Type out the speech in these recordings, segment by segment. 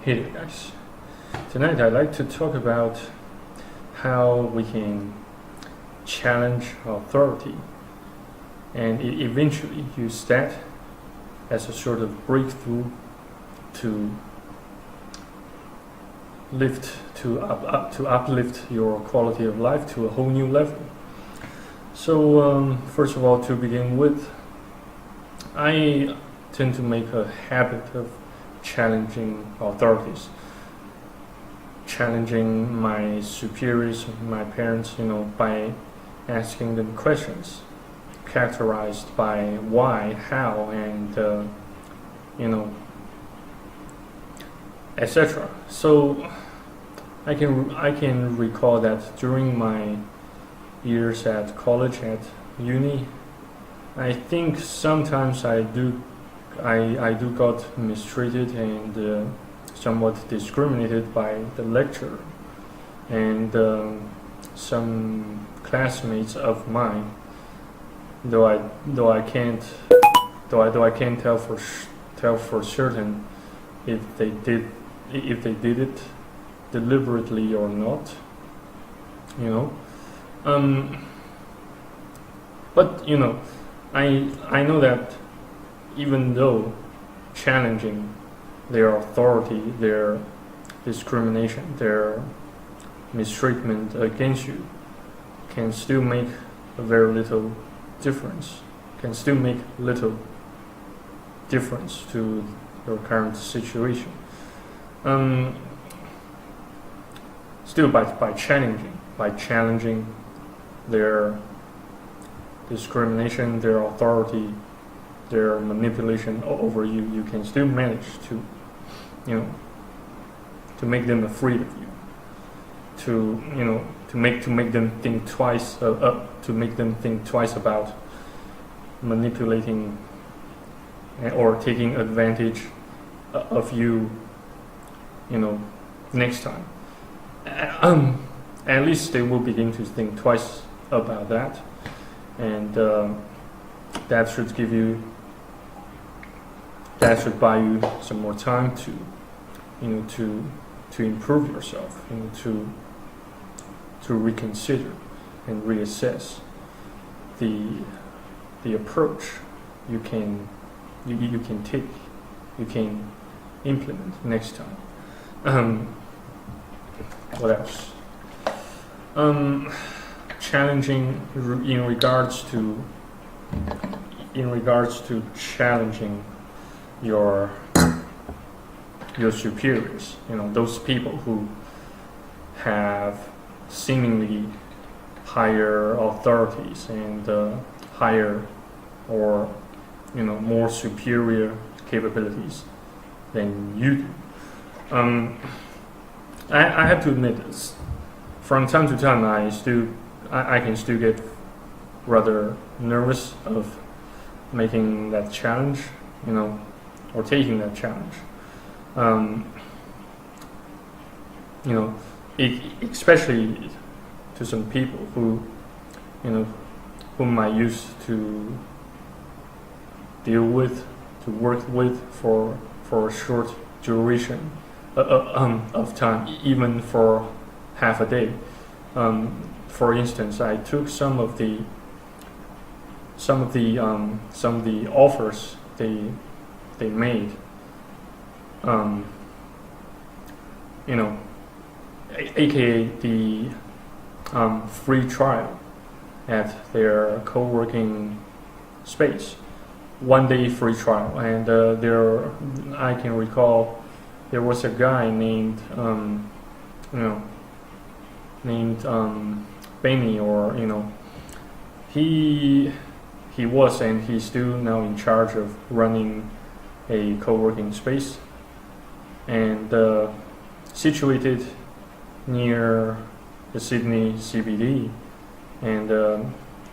Hey there, guys. Tonight I'd like to talk about how we can challenge authority and eventually use that as a sort of breakthrough to uplift your quality of life to a whole new level. So first of all, to begin with, I tend to make a habit of challenging authorities, challenging my superiors, my parents, by asking them questions characterized by why, how, and etc. So I can recall that during my years at college, at uni, I think sometimes I do got mistreated and somewhat discriminated by the lecturer and some classmates of mine. Though I can't tell for certain if they did it deliberately or not, But I know that even though challenging their authority, their discrimination, their mistreatment against you can still make a very little difference, to your current situation. Still by challenging their discrimination, their authority, their manipulation over you, you can still manage to make them afraid of you, to make them think twice, about manipulating or taking advantage of you, next time. At least they will begin to think twice about that, and that should buy you some more time to improve yourself, to reconsider and reassess the approach you can take, you can implement next time. What else? Challenging in regards to challenging your superiors, those people who have seemingly higher authorities and higher or more superior capabilities than you do. I have to admit this. From time to time, I can still get rather nervous of making that challenge, or taking that challenge. Especially to some people whom I used to deal with, to work with for a short duration of time, even for half a day. For instance, I took some of the offers they made, aka the free trial at their co-working space, 1 day free trial, and I can recall there was a guy named Benny, or he was, and he's still now in charge of running a co-working space, and situated near the Sydney CBD, and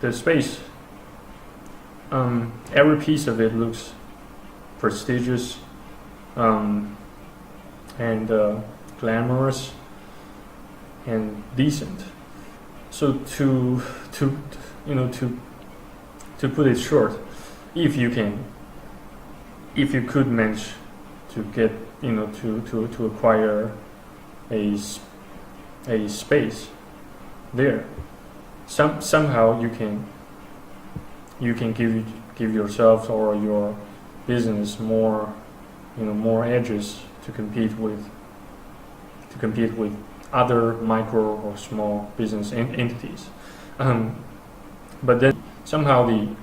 the space, every piece of it looks prestigious and glamorous and decent. So to put it short, if you could manage to get to acquire a space there. Somehow you can give yourself or your business more edges to compete with other micro or small business entities. But then somehow the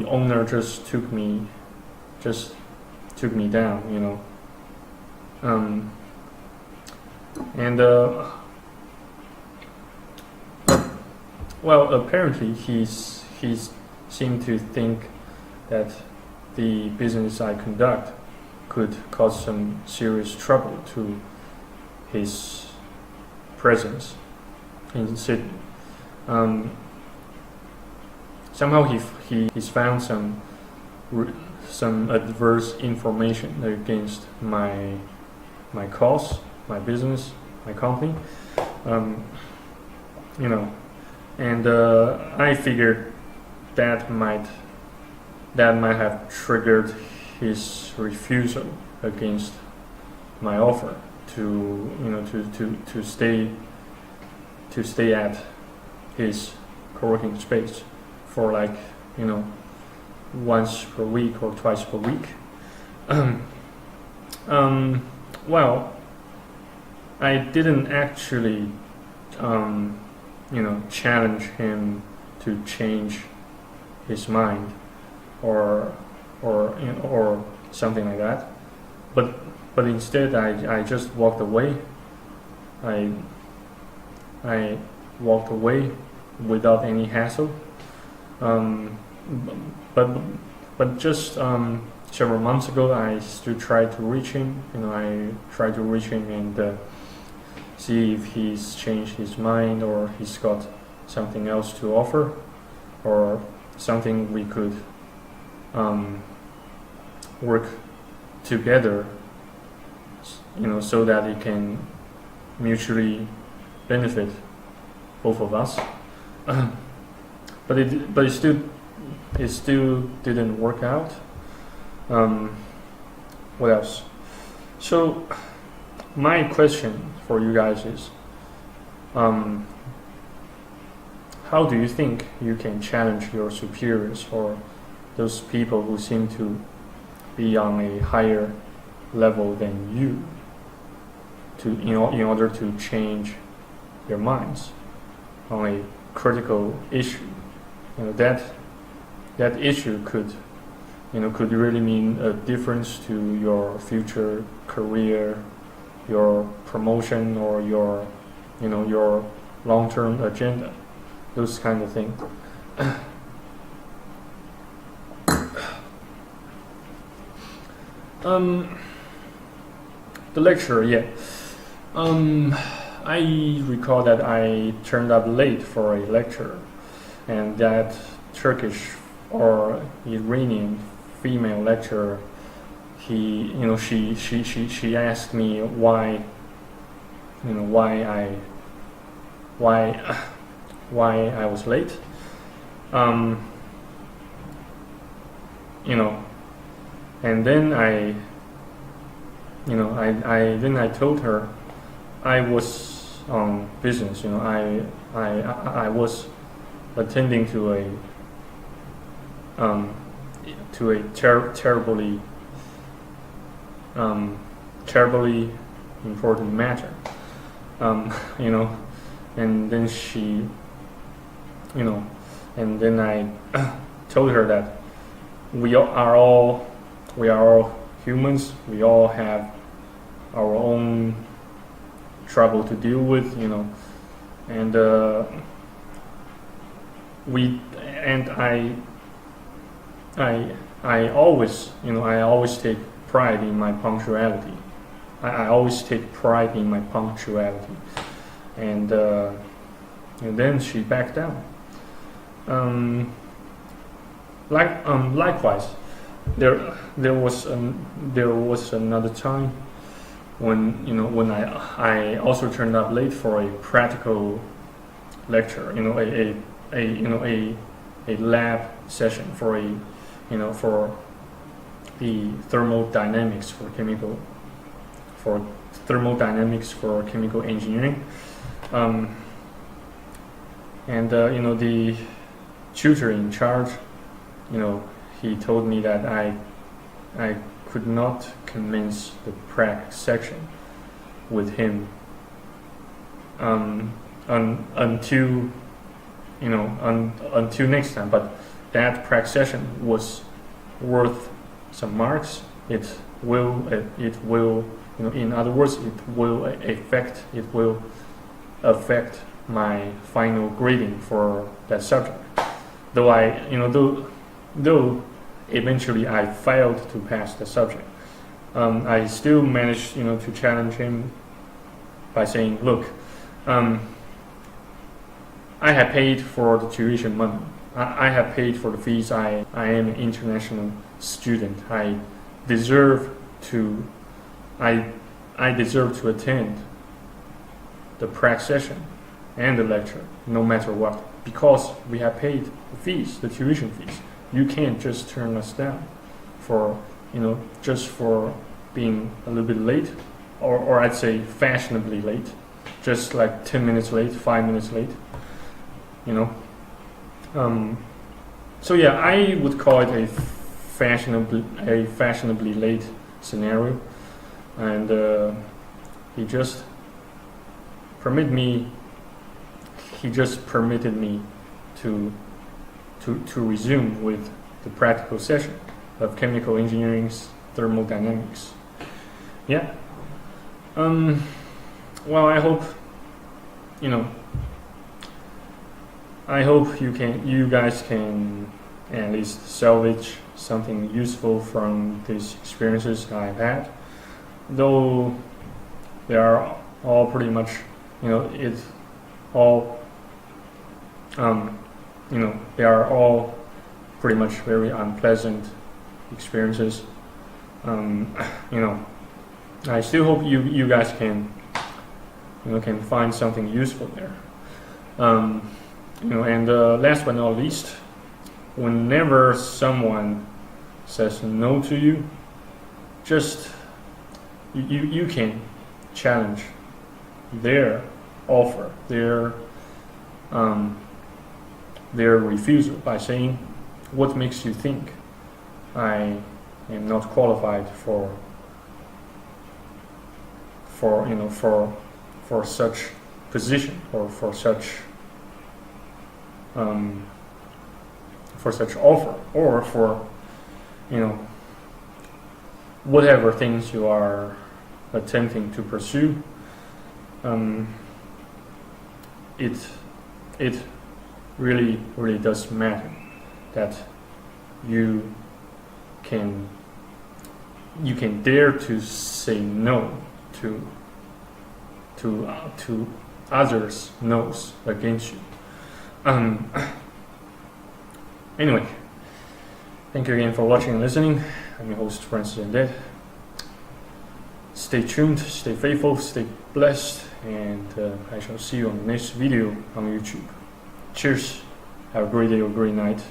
owner just took me down, and well, apparently he seemed to think that the business I conduct could cause some serious trouble to his presence in Sydney. Somehow he's found some adverse information against my cause, my business, my company, and I figured that might have triggered his refusal against my offer to stay at his co-working space for once per week or twice per week. Well, I didn't actually challenge him to change his mind or something like that, but instead I just walked away. I walked away without any hassle. But just several months ago, I still tried to reach him. I tried to reach him and see if he's changed his mind or he's got something else to offer or something we could work together, so that it can mutually benefit both of us. But it still didn't work out. What else? So my question for you guys is, how do you think you can challenge your superiors or those people who seem to be on a higher level than you in order to change their minds on a critical issue? That issue could really mean a difference to your future career, your promotion, or your long-term agenda, those kind of things. The lecture, yeah. I recall that I turned up late for a lecture, and that Turkish or Iranian female lecturer, she asked me why I was late. And then I told her I was on business. I was attending to a terribly important matter. And then and then I told her that we are all humans. We all have our own trouble to deal with, and I always take pride in my punctuality. I always take pride in my punctuality, and then she backed down. Likewise, there was another time when I also turned up late for a practical lecture, a lab session for the thermodynamics for chemical engineering, and the tutor in charge, he told me that I could not commence the prac section with him until next time. But that prac session was worth some marks. It will, in other words, it will affect my final grading for that subject. Though eventually I failed to pass the subject, I still managed, to challenge him by saying, "Look, I have paid for the tuition money. I have paid for the fees. I am an international student. I deserve to attend the prac session and the lecture, no matter what, because we have paid the fees, the tuition fees. You can't just turn us down for just for being a little bit late, or I'd say fashionably late, just like 10 minutes late, 5 minutes late, So yeah, I would call it a fashionably late scenario, and he just permitted me to resume with the practical session of chemical engineering's thermodynamics. Yeah. Well, I hope you guys can at least salvage something useful from these experiences I've had. Though they are all pretty much, they are all pretty much very unpleasant experiences. I still hope you guys can find something useful there. And last but not least, whenever someone says no to you, just you can challenge their offer, their refusal by saying, "What makes you think I am not qualified for such position, or for such offer, or for whatever things you are attempting to pursue." It really does matter that you can dare to say no to others' no's against you. Anyway, thank you again for watching and listening. I'm your host, Francis Undead. Stay tuned, stay faithful, stay blessed, and I shall see you on the next video on YouTube. Cheers, have a great day or great night.